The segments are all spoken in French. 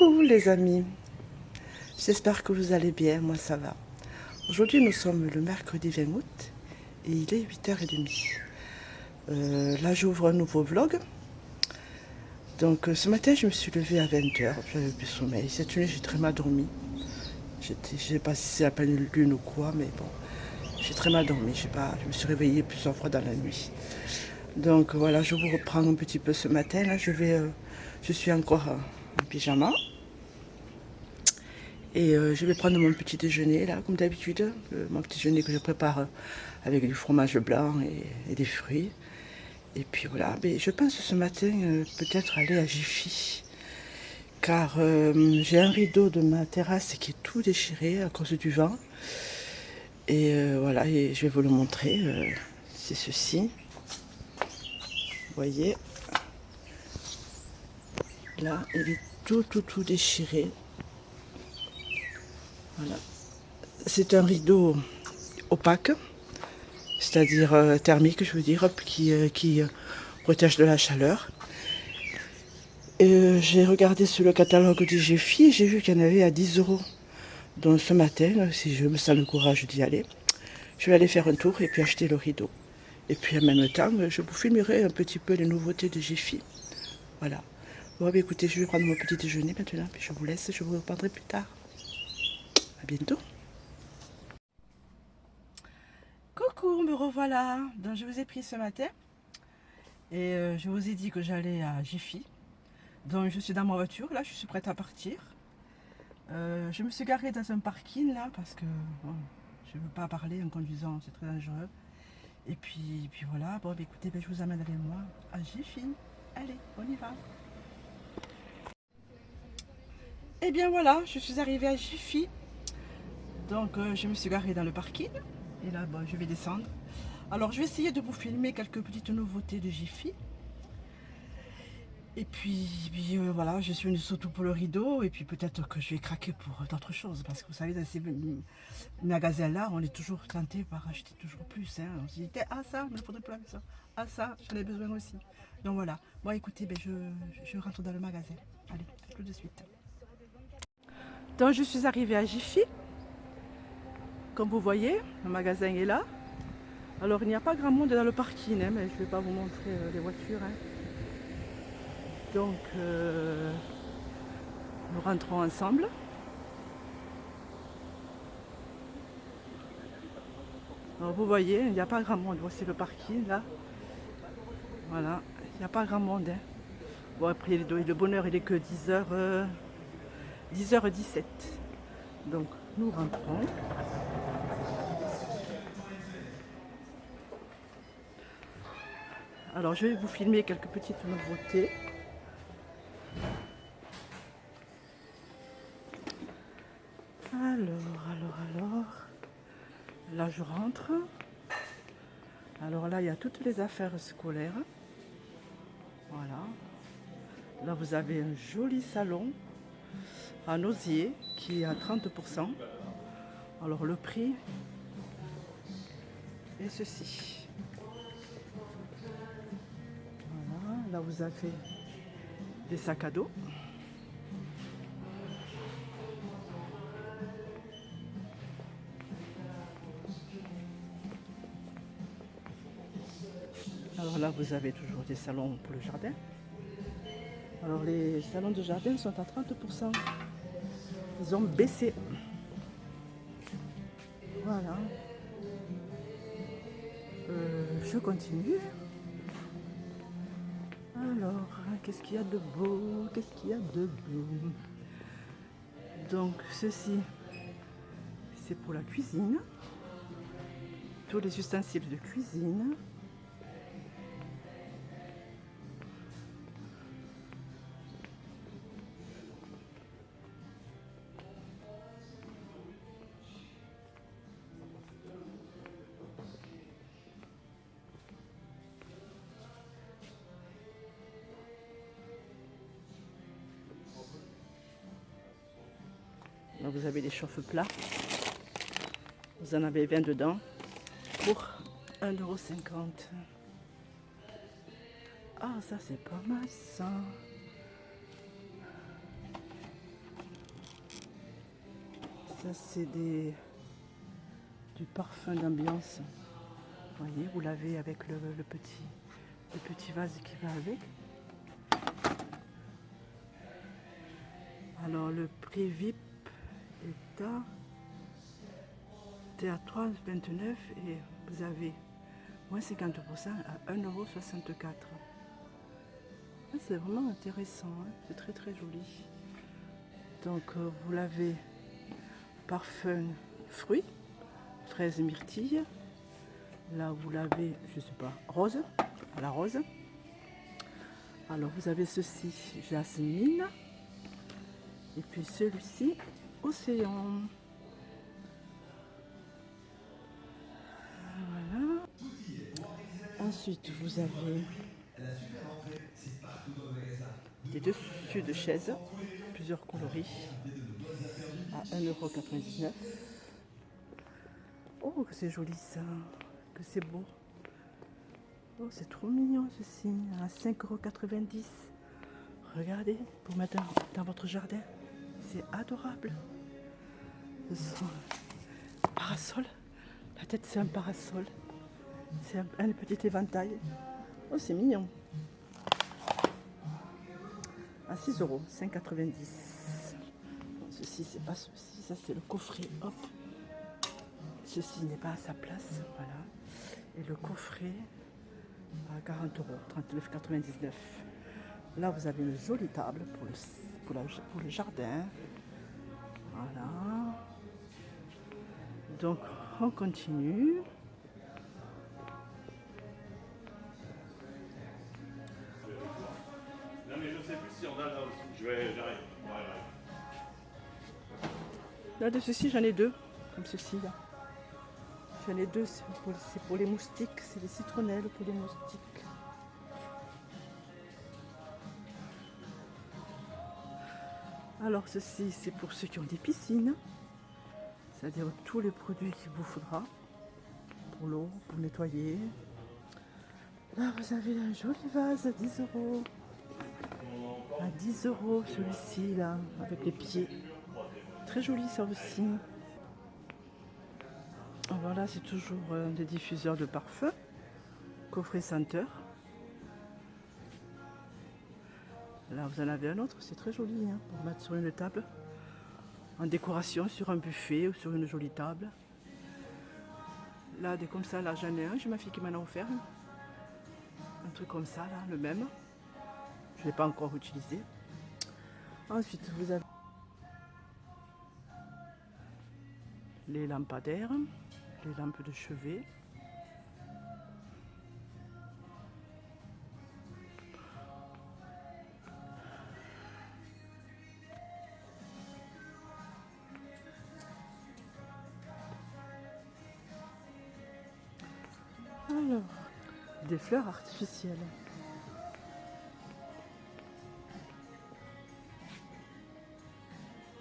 Coucou les amis, j'espère que vous allez bien, moi ça va. Aujourd'hui nous sommes le mercredi 20 août et il est 8h30. Là j'ouvre un nouveau vlog. Donc ce matin je me suis levée à 20h, j'avais plus sommeil. Cette nuit j'ai très mal dormi. Je ne sais pas si c'est la pleine lune ou quoi, mais bon, j'ai très mal dormi. Je me suis réveillée plusieurs fois dans la nuit. Donc voilà, je vous reprends un petit peu ce matin. Là je suis encore en pyjama. Et je vais prendre mon petit déjeuner, là, comme d'habitude. Mon petit déjeuner que je prépare avec du fromage blanc et des fruits. Et puis voilà, mais je pense ce matin peut-être aller à Jiffy. Car j'ai un rideau de ma terrasse qui est tout déchiré à cause du vent. Et voilà, et je vais vous le montrer. C'est ceci. Vous voyez, là, il est tout déchiré. Voilà. C'est un rideau opaque, c'est-à-dire thermique, je veux dire, qui protège de la chaleur. J'ai regardé sur le catalogue du Jiffy et j'ai vu qu'il y en avait à 10 euros. Donc ce matin, si je me sens le courage d'y aller, je vais aller faire un tour et puis acheter le rideau. Et puis en même temps, je vous filmerai un petit peu les nouveautés de Jiffy. Voilà. Bon, bah, écoutez, je vais prendre mon petit déjeuner maintenant, puis je vous laisse, je vous reprendrai plus tard. À bientôt. Coucou, me revoilà. Donc je vous ai pris ce matin et je vous ai dit que j'allais à Jiffy. Donc je suis dans ma voiture, là je suis prête à partir. Je me suis garée dans un parking là parce que bon, je ne veux pas parler en conduisant, c'est très dangereux. Et puis voilà, bon bah, écoutez, je vous amène avec moi à Jiffy. Allez, on y va. Et bien voilà, je suis arrivée à Jiffy. Donc je me suis garée dans le parking. Et là, bon, je vais descendre. Alors je vais essayer de vous filmer quelques petites nouveautés de Jiffy. Et puis voilà, je suis venue surtout pour le rideau. Et puis peut-être que je vais craquer pour d'autres choses. Parce que vous savez, dans ces magasins-là, on est toujours tenté par acheter toujours plus. Hein. On se dit, ah ça, il ne faudrait pas ça. Ah ça, j'en ai besoin aussi. Donc voilà. Bon écoutez, je rentre dans le magasin. Allez, à tout de suite. Donc je suis arrivée à Jiffy. Comme vous voyez, le magasin est là. Alors il n'y a pas grand monde dans le parking, hein, mais je ne vais pas vous montrer les voitures. Hein. Donc nous rentrons ensemble. Alors vous voyez, il n'y a pas grand monde. Voici le parking là. Voilà, il n'y a pas grand monde. Hein. Bon après le bonheur il est que 10h, 10h17. Donc nous rentrons. Alors je vais vous filmer quelques petites nouveautés. Alors. Là je rentre. Alors là il y a toutes les affaires scolaires. Voilà. Là vous avez un joli salon en osier qui est à 30%. Alors le prix est ceci. Voilà, là vous avez des sacs à dos. Alors là vous avez toujours des salons pour le jardin. Alors les salons de jardin sont à 30%. Ils ont baissé. Voilà. Je continue. Alors, qu'est-ce qu'il y a de beau? Qu'est-ce qu'il y a de beau? Donc, ceci, c'est pour la cuisine. Tous les ustensiles de cuisine. Là, vous avez des chauffe-plats. Vous en avez 20 dedans pour 1,50 €. Ah, ça, c'est pas mal, ça. Ça c'est du parfum d'ambiance. Vous voyez, vous l'avez avec le petit vase qui va avec. Alors le prix VIP est à 3,29 et vous avez moins 50% à 1,64 €. C'est vraiment intéressant, hein, c'est très très joli. Donc vous l'avez parfum fruits, fraise et myrtille. Là vous l'avez, je sais pas, rose, à la rose. Alors vous avez ceci, jasmine. Et puis celui-ci, océan. Voilà. Ensuite vous avez des dessus de chaises, plusieurs coloris, à 1,99 €. Oh, que c'est joli ça, que c'est beau. Oh, c'est trop mignon ceci, à 5,90 €. Regardez, pour mettre dans votre jardin, c'est adorable. Ce sont parasols, la tête c'est un parasol, c'est un petit éventail. Oh, c'est mignon. À 6 €, 5,90 €. Bon, ceci, c'est pas ceci, ça c'est le coffret. Hop. Ceci n'est pas à sa place, voilà. Et le coffret à 40 €, 39,99 €. Là, vous avez une jolie table pour le jardin. Voilà. Donc, on continue. Non mais je sais plus si on a là aussi. J'arrive. Là, de ceci, j'en ai deux, comme ceci là. J'en ai deux, c'est pour les moustiques, c'est des citronnelles pour les moustiques. Alors ceci, c'est pour ceux qui ont des piscines, c'est-à-dire tous les produits qu'il vous faudra pour l'eau, pour nettoyer. Là, vous avez un joli vase à 10 €. À 10 € celui-ci là, avec les pieds. Très joli ça aussi. Voilà, c'est toujours des diffuseurs de parfum. Coffret senteur. Là, vous en avez un autre, c'est très joli hein, pour mettre sur une table. En décoration, sur un buffet ou sur une jolie table. Là, des comme ça, là j'en ai un, j'ai ma fille qui m'en a offert. Un truc comme ça, là, le même. Je ne l'ai pas encore utilisé. Ensuite, vous avez les lampadaires, les lampes de chevet. Alors, des fleurs artificielles.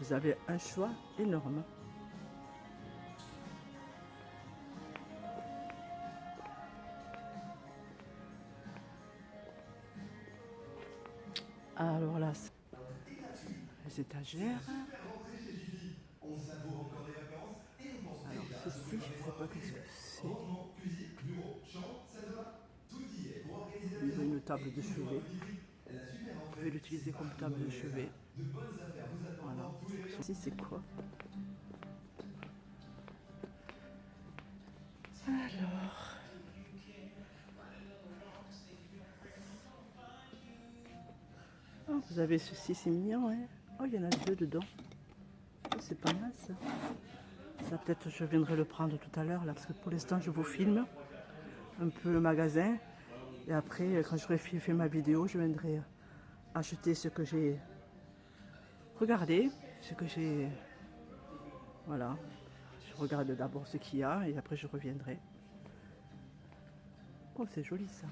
Vous avez un choix énorme. Alors là, les étagères. Alors ceci, je ne sais pas qu'est-ce que c'est. Vous avez une table de chevet. Vous pouvez l'utiliser comme table de chevet. Voilà. Ceci, c'est quoi? Alors. Oh, vous avez ceci, c'est mignon, hein? Oh, il y en a deux dedans. Oh, c'est pas mal ça. Ça, peut-être, je viendrai le prendre tout à l'heure, là, parce que pour l'instant, je vous filme un peu le magasin. Et après, quand j'aurai fait ma vidéo, je viendrai acheter ce que j'ai regardé, ce que j'ai... Voilà. Je regarde d'abord ce qu'il y a et après je reviendrai. Oh, c'est joli ça.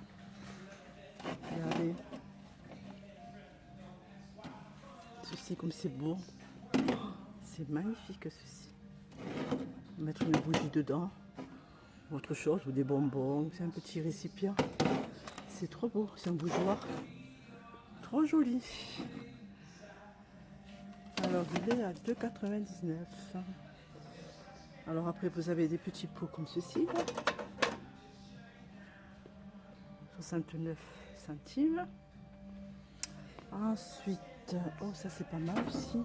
Regardez. Ceci, comme c'est beau. C'est magnifique ceci. Mettre une bougie dedans. Ou autre chose, ou des bonbons. C'est un petit récipient. C'est trop beau. C'est un bougeoir. Trop joli. Alors, il est à 2,99 €. Alors après, vous avez des petits pots comme ceci. 69 centimes. Ensuite, oh ça c'est pas mal aussi.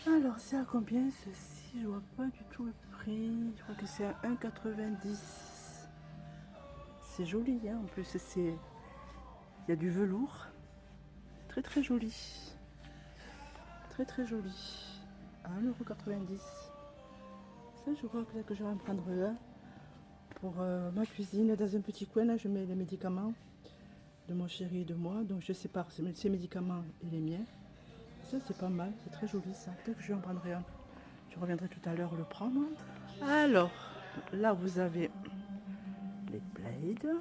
Alors c'est à combien ceci? Je vois pas du tout le prix. Je crois que c'est à 1,90. C'est joli, hein. En plus c'est, il y a du velours. Très très joli. Très très joli. À 1,90 €. Ça je crois que je vais en prendre un pour ma cuisine. Dans un petit coin là, je mets les médicaments de mon chéri et de moi. Donc je sépare ses médicaments et les miens. Ça c'est pas mal, c'est très joli ça. Peut-être que je en prendrai un. Je reviendrai tout à l'heure le prendre. Alors, là vous avez les blades.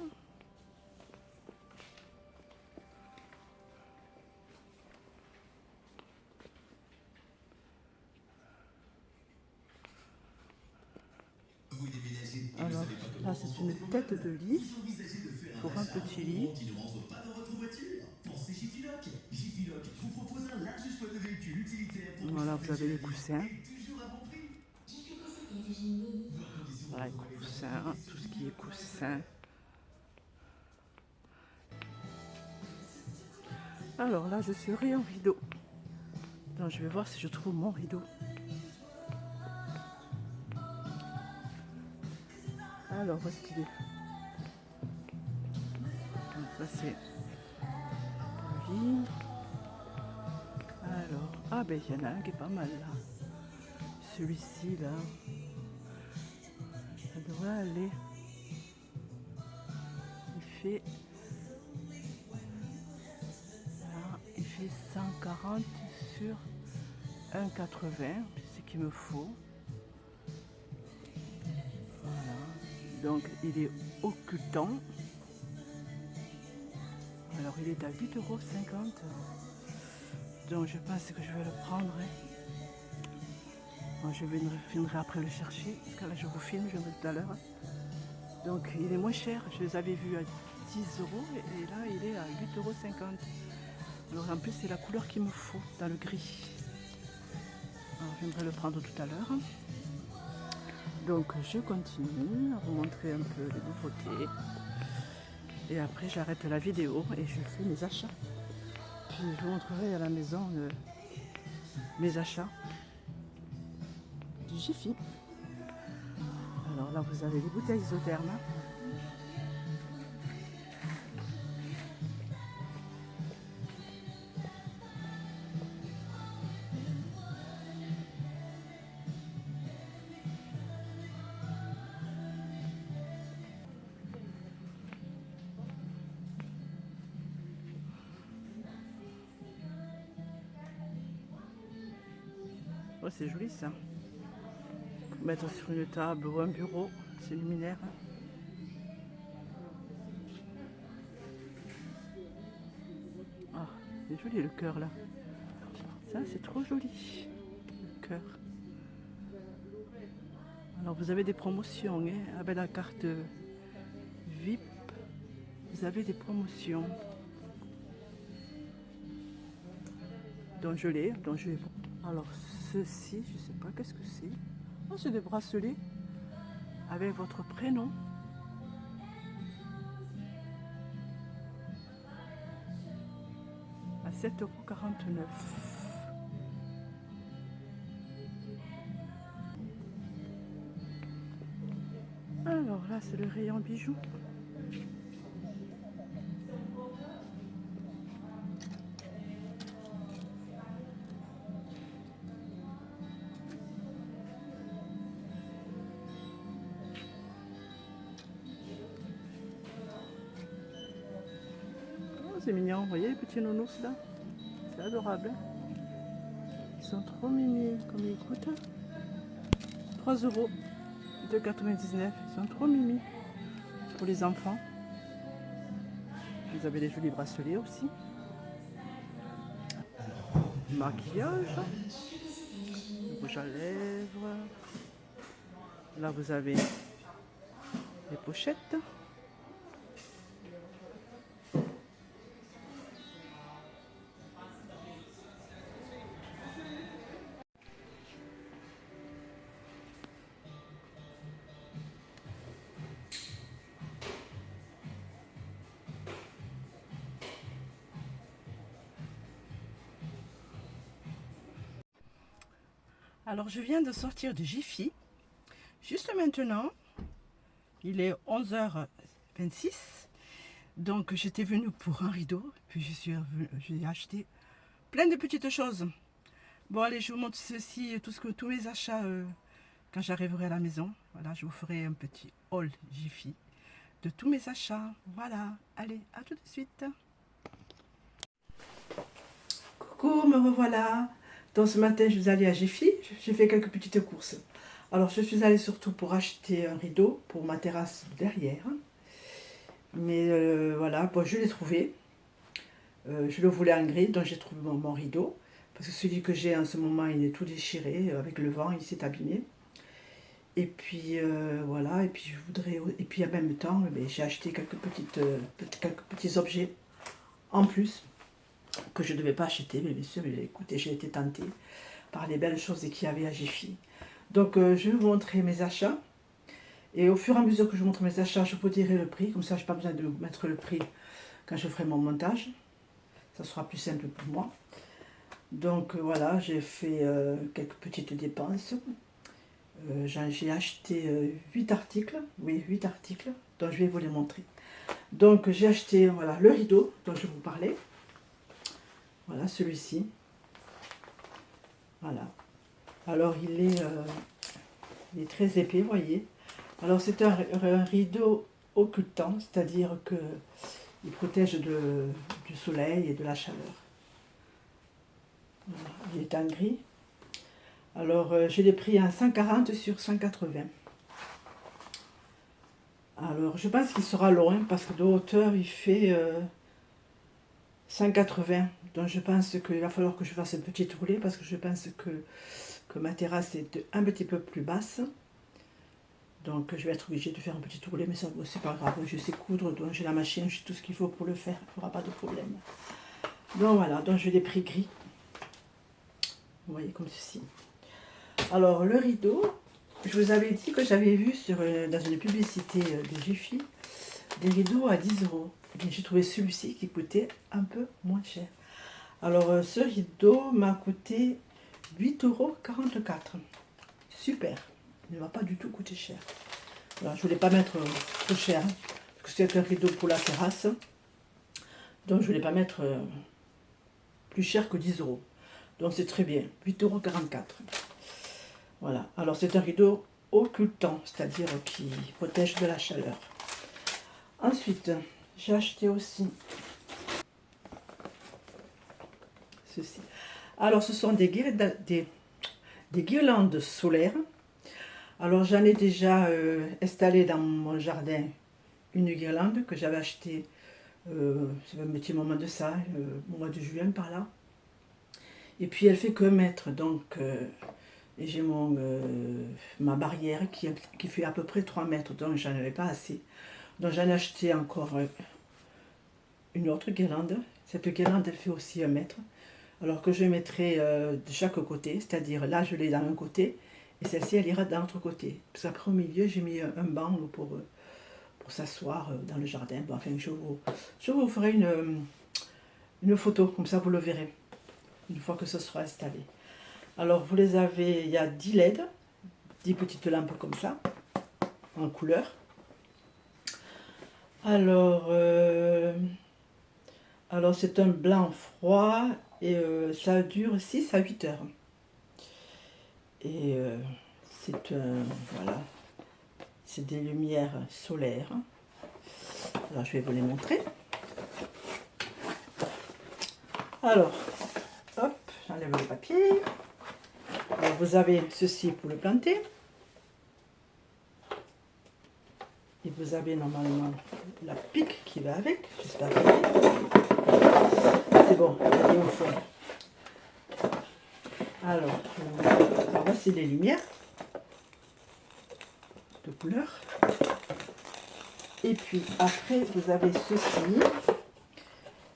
Alors, là c'est une tête de lit pour un petit lit. Voilà, vous avez les coussins. Voilà, les coussins, tout ce qui est coussin. Alors là, je serai en rideau. Donc, je vais voir si je trouve mon rideau. Alors, voici les. Donc, ça c'est le lit. Alors, ah ben il y en a un qui est pas mal là. Celui-ci là. Ça devrait aller. Il fait 140 sur 1,80, c'est ce qu'il me faut. Voilà. Donc il est occultant. Alors il est à 8,50 €. Donc je pense que je vais le prendre. Moi, je viendrai après le chercher. Parce que là je vous filme, je viendrai tout à l'heure. Donc il est moins cher. Je les avais vus à 10 € et là il est à 8,50 €. Alors en plus c'est la couleur qu'il me faut dans le gris. Alors, je viendrai le prendre tout à l'heure. Donc je continue à vous montrer un peu les nouveautés. Et après j'arrête la vidéo et je fais mes achats. Puis je vous montrerai à la maison mes achats du Jiffy. Alors là vous avez les bouteilles isothermes. Oh, c'est joli ça. Pour mettre sur une table ou un bureau, c'est luminaire. Ah, c'est joli le cœur là. Ça c'est trop joli. Le cœur. Alors vous avez des promotions, hein, avec la carte VIP, vous avez des promotions. Donc je l'ai, Alors ceci, je sais pas qu'est-ce que c'est. Oh, c'est des bracelets avec votre prénom. À 7,49 €. Alors là, c'est le rayon bijoux. Oh, c'est mignon, vous voyez les petits nounours là? C'est adorable. Ils sont trop mignons. Combien ils coûtent? 3 €, 2,99 €. Ils sont trop mimi pour les enfants. Vous avez des jolis bracelets aussi. Maquillage, rouge à lèvres. Là vous avez les pochettes. Alors je viens de sortir de Jiffy. Juste maintenant, il est 11h26. Donc j'étais venue pour un rideau. Puis j'ai acheté plein de petites choses. Bon allez, je vous montre ceci, tous mes achats quand j'arriverai à la maison. Voilà, je vous ferai un petit haul Jiffy de tous mes achats. Voilà, allez, à tout de suite. Coucou, me revoilà. Donc ce matin, je suis allée à Jiffy. J'ai fait quelques petites courses. Alors, je suis allée surtout pour acheter un rideau pour ma terrasse derrière. Mais voilà, bon, je l'ai trouvé. Je le voulais en gris, donc j'ai trouvé mon rideau. Parce que celui que j'ai en ce moment, il est tout déchiré. Avec le vent, il s'est abîmé. Et puis voilà, et puis je voudrais. Et puis en même temps, j'ai acheté quelques petits objets en plus que je ne devais pas acheter, mais bien sûr, mais écoutez, j'ai été tentée par les belles choses qu'il y avait à Jiffy. Donc je vais vous montrer mes achats. Et au fur et à mesure que je vous montre mes achats, je vous dirai le prix. Comme ça, je n'ai pas besoin de mettre le prix quand je ferai mon montage. Ça sera plus simple pour moi. Donc voilà, j'ai fait quelques petites dépenses. J'ai acheté 8 articles. Oui, 8 articles. Donc je vais vous les montrer. Donc j'ai acheté voilà, le rideau dont je vous parlais. Voilà, celui-ci. Voilà. Alors il est très épais, vous voyez. Alors c'est un rideau occultant, c'est-à-dire que il protège du soleil et de la chaleur. Voilà, il est en gris. Alors je l'ai pris à 140 sur 180. Alors je pense qu'il sera loin parce que de hauteur il fait 180. Donc je pense qu'il va falloir que je fasse une petite roulée parce que je pense que ma terrasse est un petit peu plus basse. Donc je vais être obligée de faire un petit roulé, mais ça c'est pas grave, je sais coudre, donc j'ai la machine, j'ai tout ce qu'il faut pour le faire, il n'y aura pas de problème. Donc voilà, donc je l'ai pris gris. Vous voyez comme ceci. Alors le rideau, je vous avais dit que j'avais vu dans une publicité de Jiffy des rideaux à 10 €. J'ai trouvé celui-ci qui coûtait un peu moins cher. Alors ce rideau m'a coûté 8,44 €. Super, il ne m'a pas du tout coûté cher. Voilà, je ne voulais pas mettre trop cher, hein, parce que c'est un rideau pour la terrasse. Donc je ne voulais pas mettre plus cher que 10 €. Donc c'est très bien, 8,44 €. Voilà, alors c'est un rideau occultant, c'est-à-dire qui protège de la chaleur. Ensuite, j'ai acheté aussi ceci. Alors ce sont des guirlandes solaires. Alors j'en ai déjà installé dans mon jardin une guirlande que j'avais achetée, c'est un petit moment de ça, au mois de juin par là. Et puis elle fait que mètre, donc et j'ai ma barrière qui fait à peu près 3 mètres, donc j'en avais pas assez. Donc j'en ai acheté encore une autre guirlande. Cette guirlande elle fait aussi 1 mètre. Alors que je mettrai de chaque côté, c'est-à-dire là je l'ai dans un côté, et celle-ci elle ira dans l'autre côté. Parce qu'après au milieu j'ai mis un banc pour s'asseoir dans le jardin. Bon, enfin je vous ferai une photo, comme ça vous le verrez, une fois que ce sera installé. Alors vous les avez, il y a 10 LED, 10 petites lampes comme ça, en couleur. Alors c'est un blanc froid et ça dure 6 à 8 heures. Et voilà, c'est des lumières solaires. Alors je vais vous les montrer. Alors, hop, j'enlève le papier. Alors vous avez ceci pour le planter. Et vous avez normalement la pique qui va avec. J'espère que c'est bon, elle est au fond. Alors voici les lumières de couleur. Et puis après, vous avez ceci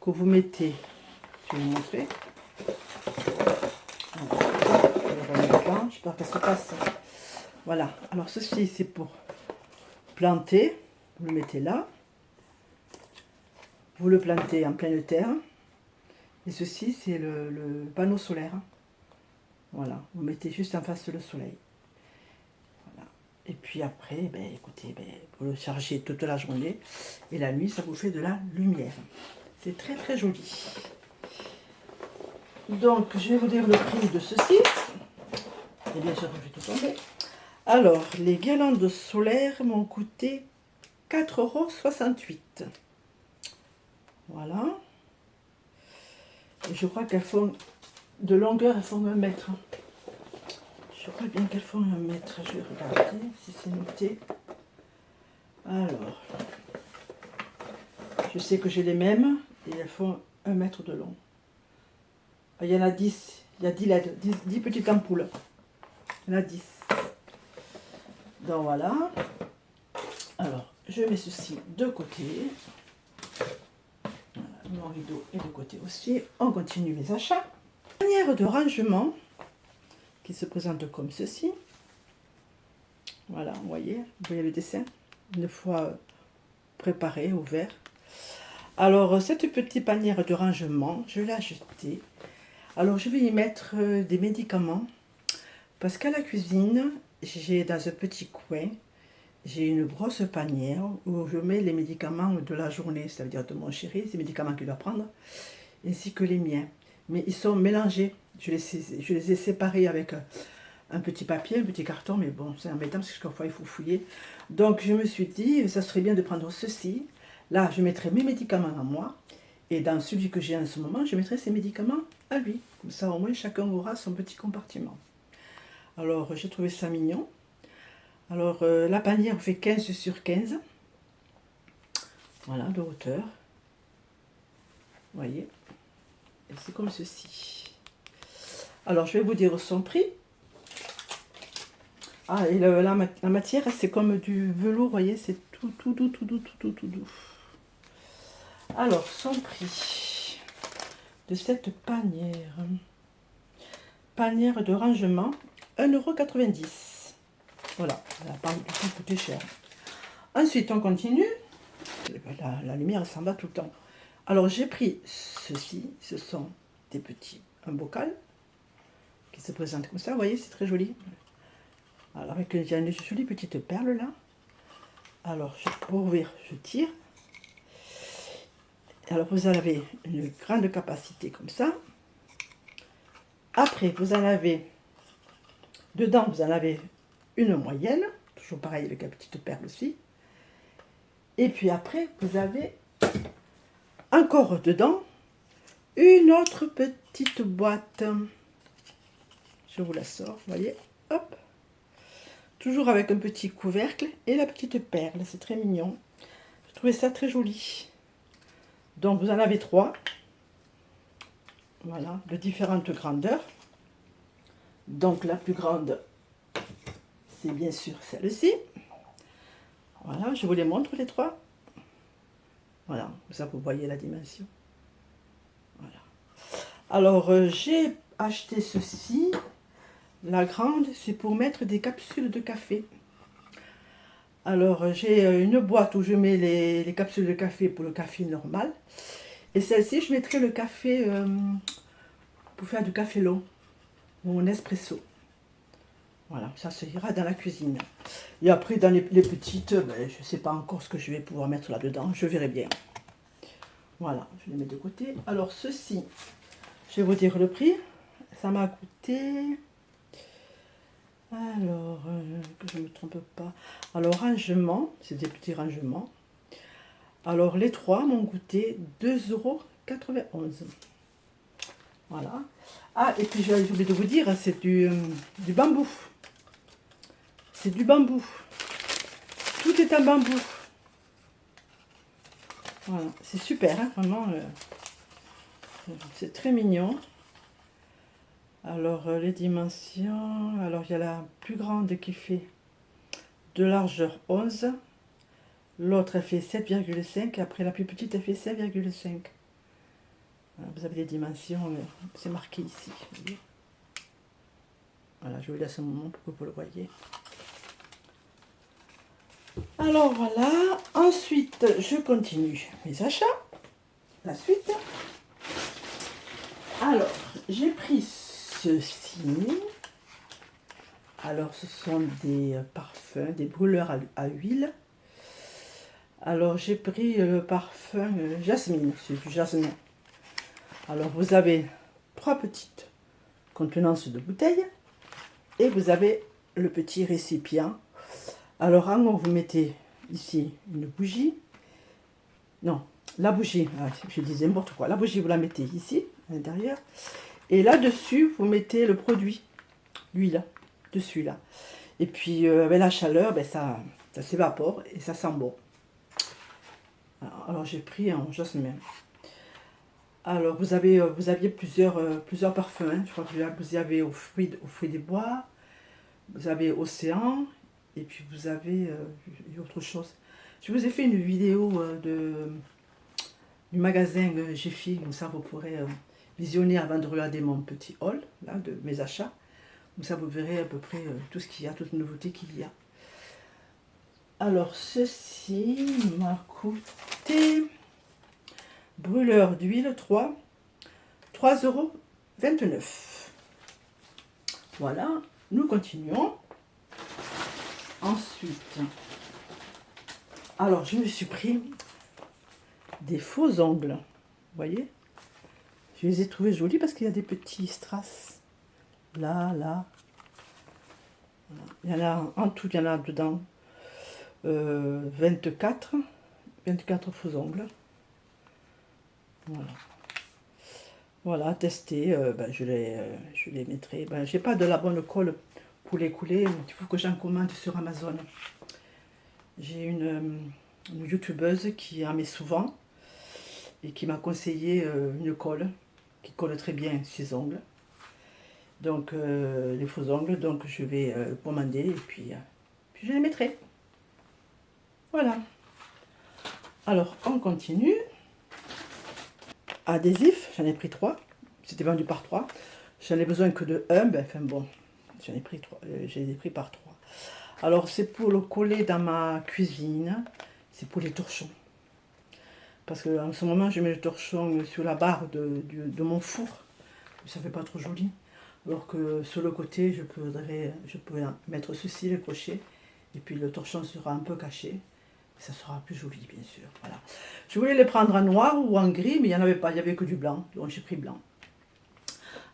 que vous mettez, je vais vous montrer. J'espère que ça passe. Voilà, alors ceci c'est pour planter, vous le mettez là, vous le plantez en pleine terre, et ceci c'est le panneau solaire. Voilà, vous mettez juste en face le soleil. Voilà. Et puis après, ben, écoutez, ben, vous le chargez toute la journée. Et la nuit, ça vous fait de la lumière. C'est très très joli. Donc, je vais vous dire le prix de ceci. Et bien sûr, je vais tout tomber. Alors, les guirlandes solaires m'ont coûté 4,68 €. Voilà. Et je crois qu'elles font de longueur, elles font 1 mètre. Je crois bien qu'elles font 1 mètre. Je vais regarder si c'est noté. Alors, je sais que j'ai les mêmes et elles font 1 mètre de long. Il y en a 10. Il y a 10 LED, 10 petites ampoules. Il y en a 10. Donc voilà. Alors, je mets ceci de côté. Voilà, mon rideau est de côté aussi. On continue mes achats. Manière de rangement qui se présente comme ceci. Voilà, vous voyez le dessin. Une fois préparé, ouvert. Alors, cette petite panière de rangement, je l'ai achetée. Alors, je vais y mettre des médicaments. Parce qu'à la cuisine, j'ai dans un petit coin, j'ai une grosse panière où je mets les médicaments de la journée, c'est-à-dire de mon chéri, ces médicaments qu'il doit prendre, ainsi que les miens. Mais ils sont mélangés. Je les ai séparés avec un petit papier, un petit carton, mais bon, c'est embêtant parce que parfois il faut fouiller. Donc je me suis dit, ça serait bien de prendre ceci. Là, je mettrai mes médicaments à moi. Et dans celui que j'ai en ce moment, je mettrai ses médicaments à lui. Comme ça, au moins, chacun aura son petit compartiment. Alors, j'ai trouvé ça mignon. Alors, la panière fait 15 sur 15. Voilà, de hauteur. Vous voyez. Et c'est comme ceci. Alors, je vais vous dire son prix. Ah, et la matière, c'est comme du velours, vous voyez, c'est tout doux, tout doux, tout doux, tout doux. Alors, son prix de cette panière. Panière de rangement, 1,90 €. Voilà, ça n'a pas du tout coûté cher. Ensuite, on continue. La lumière s'en va tout le temps. Alors, j'ai pris ceci. Ce sont un bocal qui se présente comme ça. Vous voyez, c'est très joli. Alors, avec une jolie petite perle là. Alors, pour ouvrir, je tire. Alors, vous en avez une grande capacité comme ça. Après, vous en avez, dedans, vous en avez une moyenne. Toujours pareil avec la petite perle aussi. Et puis après, vous avez encore dedans une autre petite boîte. Je vous la sors, vous voyez. Hop. Toujours avec un petit couvercle et la petite perle. C'est très mignon. Je trouvais ça très joli. Donc, vous en avez 3. Voilà, de différentes grandeurs. Donc, la plus grande, c'est bien sûr celle-ci. Voilà, je vous les montre les 3. Voilà, ça vous voyez la dimension. Voilà. Alors, j'ai acheté ceci. La grande, c'est pour mettre des capsules de café. Alors, j'ai une boîte où je mets les capsules de café pour le café normal. Et celle-ci, je mettrai le café pour faire du café long ou un espresso. Voilà, ça ira dans la cuisine. Et après, dans les petites, ben, je ne sais pas encore ce que je vais pouvoir mettre là-dedans. Je verrai bien. Voilà, je les mets de côté. Alors, ceci, je vais vous dire le prix. Ça m'a coûté... Alors, que je ne me trompe pas. Alors, rangement, c'est des petits rangements. Alors, les 3 m'ont coûté 2,91 €. Voilà. Ah, et puis j'ai oublié de vous dire, c'est du bambou. C'est du bambou. Tout est en bambou. Voilà, c'est super, hein, vraiment. C'est très mignon. Alors, les dimensions. Alors, il y a la plus grande qui fait de largeur 11. L'autre, elle fait 7,5. Et après, la plus petite, elle fait 5,5. Voilà, vous avez les dimensions. C'est marqué ici. Vous voyez. Voilà, je vous laisse un moment pour que vous le voyez. Alors, voilà. Ensuite, je continue mes achats. La suite. Alors, j'ai pris ceci. Alors, ce sont des parfums, des brûleurs à huile. Alors, j'ai pris le parfum jasmine, c'est du jasmin. Alors, vous avez 3 petites contenances de bouteilles et vous avez le petit récipient. Alors, en haut, vous mettez ici une bougie. Non, la bougie, je disais n'importe quoi. La bougie, vous la mettez ici, à l'intérieur. Et là-dessus, vous mettez le produit, l'huile, dessus là. Et puis, avec la chaleur, ben, ça s'évapore et ça sent bon. Alors, j'ai pris un jasmin. Alors, vous aviez plusieurs parfums. Hein. Je crois que vous avez aux fruits des bois, vous avez océan, et puis vous avez autre chose. Je vous ai fait une vidéo du magasin Jiffy, comme ça vous pourrez visionner avant de regarder mon petit haul là, de mes achats. Comme ça vous verrez à peu près tout ce qu'il y a, toutes les nouveautés qu'il y a. Alors ceci m'a coûté brûleur d'huile 3,29 €. Voilà, nous continuons. Ensuite, alors je me suis pris des faux ongles. Vous voyez, je les ai trouvés jolis parce qu'il y a des petits strass. Là. Voilà. Il y en a en tout, il y en a dedans 24 faux ongles. Voilà, tester, je les mettrai. J'ai pas de la bonne colle pour les couler, il faut que j'en commande sur Amazon. J'ai une youtubeuse qui en met souvent et qui m'a conseillé une colle qui colle très bien ses ongles. Donc les faux ongles, donc je vais commander et puis je les mettrai. Voilà. Alors on continue. Adhésif, j'en ai pris 3. C'était vendu par 3. J'en ai besoin que de 1. Enfin bon, j'en ai pris 3. Je les ai pris par 3. Alors c'est pour le coller dans ma cuisine. C'est pour les torchons. Parce que en ce moment, je mets le torchon sur la barre de mon four. Ça fait pas trop joli. Alors que sur le côté, je pourrais mettre ceci, le crochet. Et puis le torchon sera un peu caché. Ça sera plus joli, bien sûr. Voilà. Je voulais les prendre en noir ou en gris, mais il n'y en avait pas. Il n'y avait que du blanc. Donc j'ai pris blanc.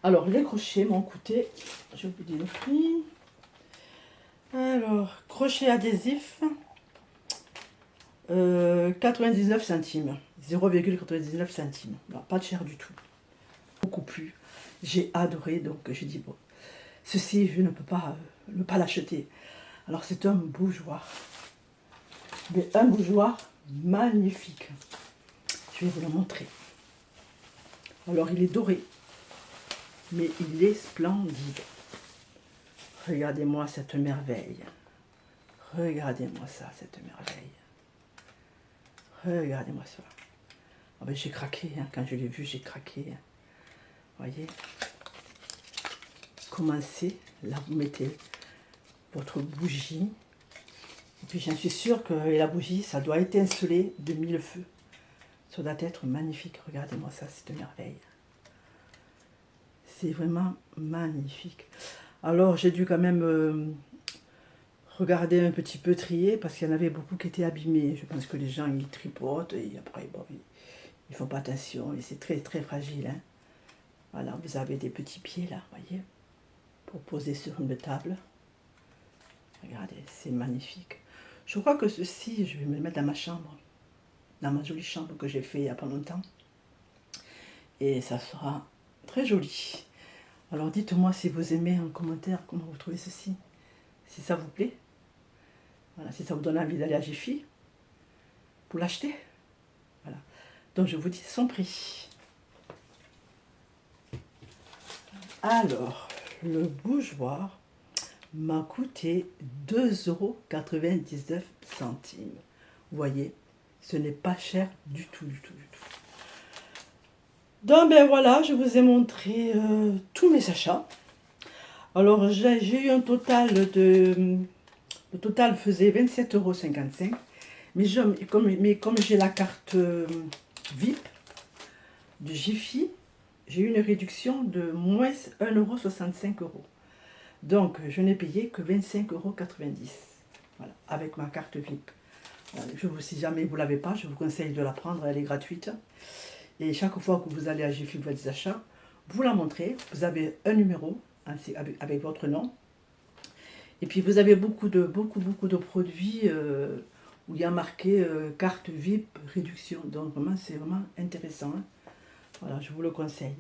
Alors, les crochets m'ont coûté... Je vous dis le prix. Alors, crochet adhésif. 99 centimes. 0,99 centimes. Alors, pas de cher du tout. Beaucoup plus. J'ai adoré. Donc, j'ai dit, bon, ceci, je ne peux pas ne pas l'acheter. Alors, c'est un bougeoir. Mais un bougeoir magnifique. Je vais vous le montrer. Alors, il est doré, mais il est splendide. Regardez-moi cette merveille. Regardez-moi ça, cette merveille. Regardez-moi ça. Ah ben, j'ai craqué, hein. Quand je l'ai vu, j'ai craqué. Hein. Voyez. Commencez, là, vous mettez votre bougie. Et puis j'en suis sûre que la bougie, ça doit étinceler de 1000 feux. Ça doit être magnifique. Regardez-moi ça, c'est une merveille. C'est vraiment magnifique. Alors j'ai dû quand même regarder un petit peu, trier, parce qu'il y en avait beaucoup qui étaient abîmés. Je pense que les gens, ils tripotent et après, bon, ils font pas attention. Et c'est très très fragile. Hein. Voilà, vous avez des petits pieds là, voyez, pour poser sur une table. Regardez, c'est magnifique. Je crois que ceci, je vais me le mettre dans ma chambre. Dans ma jolie chambre que j'ai fait il n'y a pas longtemps. Et ça sera très joli. Alors dites-moi si vous aimez en commentaire comment vous trouvez ceci. Si ça vous plaît. Voilà, si ça vous donne envie d'aller à Jiffy pour l'acheter. Voilà. Donc je vous dis son prix. Alors, le bougeoir m'a coûté 2,99 €. Vous voyez, ce n'est pas cher du tout, du tout, du tout. Donc ben voilà, je vous ai montré tous mes achats. Alors j'ai eu un total de... Le total faisait 27,55 €. Mais comme j'ai la carte VIP de Jiffy, j'ai eu une réduction de moins 1,65 €. Donc, je n'ai payé que 25,90 €. Voilà, avec ma carte VIP. Si jamais vous ne l'avez pas, je vous conseille de la prendre, elle est gratuite. Et chaque fois que vous allez à Jiffy pour des achats, vous la montrez, vous avez un numéro avec votre nom. Et puis vous avez beaucoup de produits où il y a marqué carte VIP réduction. Donc vraiment, c'est vraiment intéressant. Hein. Voilà, je vous le conseille.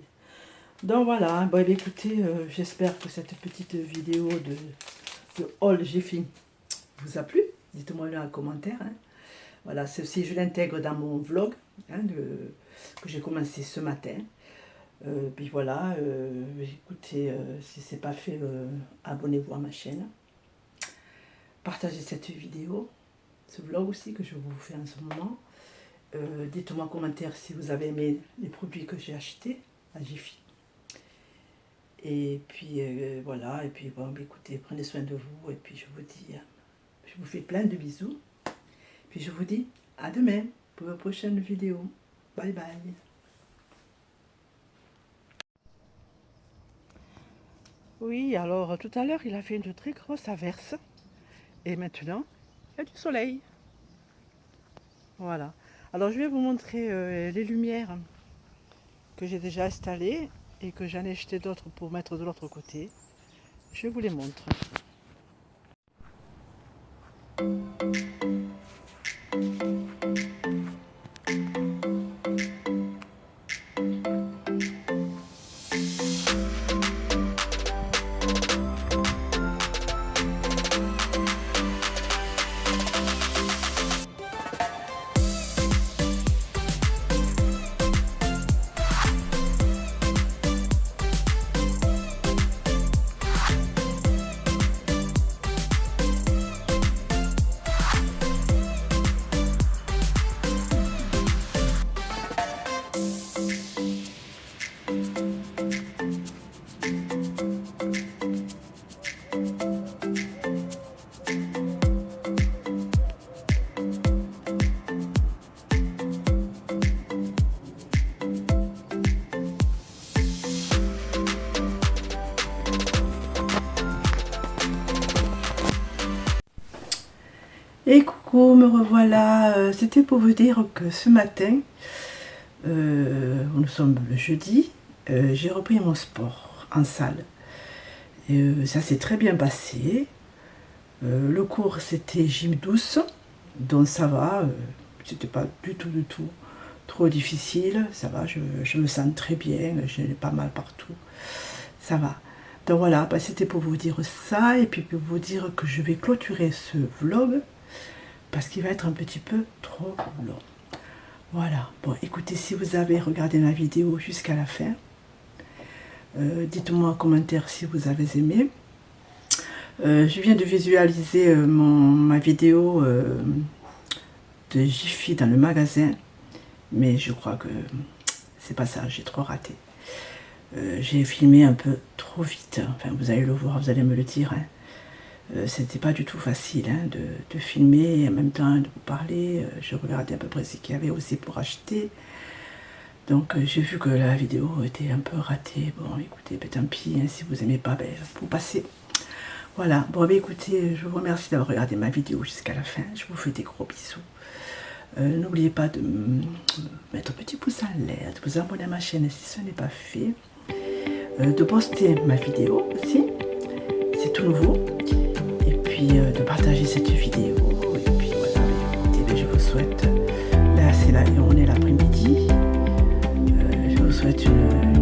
Donc voilà, bon, écoutez, j'espère que cette petite vidéo de haul Jiffy vous a plu. Dites-moi là en commentaire. Hein. Voilà, ceci je l'intègre dans mon vlog hein, que j'ai commencé ce matin. Puis voilà, écoutez, si ce n'est pas fait, abonnez-vous à ma chaîne. Partagez cette vidéo, ce vlog aussi que je vous fais en ce moment. Dites-moi en commentaire si vous avez aimé les produits que j'ai achetés à Jiffy. Et puis voilà, et puis bon, écoutez, prenez soin de vous. Et puis je vous fais plein de bisous. Puis je vous dis à demain pour une prochaine vidéo. Bye bye. Oui, alors tout à l'heure, il a fait une très grosse averse. Et maintenant, il y a du soleil. Voilà. Alors, je vais vous montrer les lumières que j'ai déjà installées et que j'en ai acheté d'autres pour mettre de l'autre côté. Je vous les montre. Et coucou, me revoilà. C'était pour vous dire que ce matin, nous sommes le jeudi, j'ai repris mon sport en salle. Et, ça s'est très bien passé. Le cours c'était gym douce, donc ça va, c'était pas du tout trop difficile, ça va, je me sens très bien, j'ai pas mal partout, ça va. Donc voilà, bah, c'était pour vous dire ça, et puis pour vous dire que je vais clôturer ce vlog, parce qu'il va être un petit peu trop long. Voilà, bon écoutez, si vous avez regardé ma vidéo jusqu'à la fin, dites-moi en commentaire si vous avez aimé. Je viens de visualiser ma vidéo de Jiffy dans le magasin, mais je crois que c'est pas ça, j'ai trop raté. J'ai filmé un peu trop vite, enfin vous allez le voir, vous allez me le dire. Hein. C'était pas du tout facile hein, de filmer et en même temps de vous parler. Je regardais à peu près ce qu'il y avait aussi pour acheter. Donc j'ai vu que la vidéo était un peu ratée. Bon écoutez, ben, tant pis, hein, si vous n'aimez pas, ben, vous passez. Voilà, bon ben, écoutez, je vous remercie d'avoir regardé ma vidéo jusqu'à la fin. Je vous fais des gros bisous. N'oubliez pas de mettre un petit pouce en l'air, de vous abonner à ma chaîne si ce n'est pas fait. De poster ma vidéo aussi, c'est tout nouveau. Et puis de partager cette vidéo. Et puis voilà, écoutez, ben, je vous souhaite, là c'est là, on est l'après-midi. Je vous souhaite une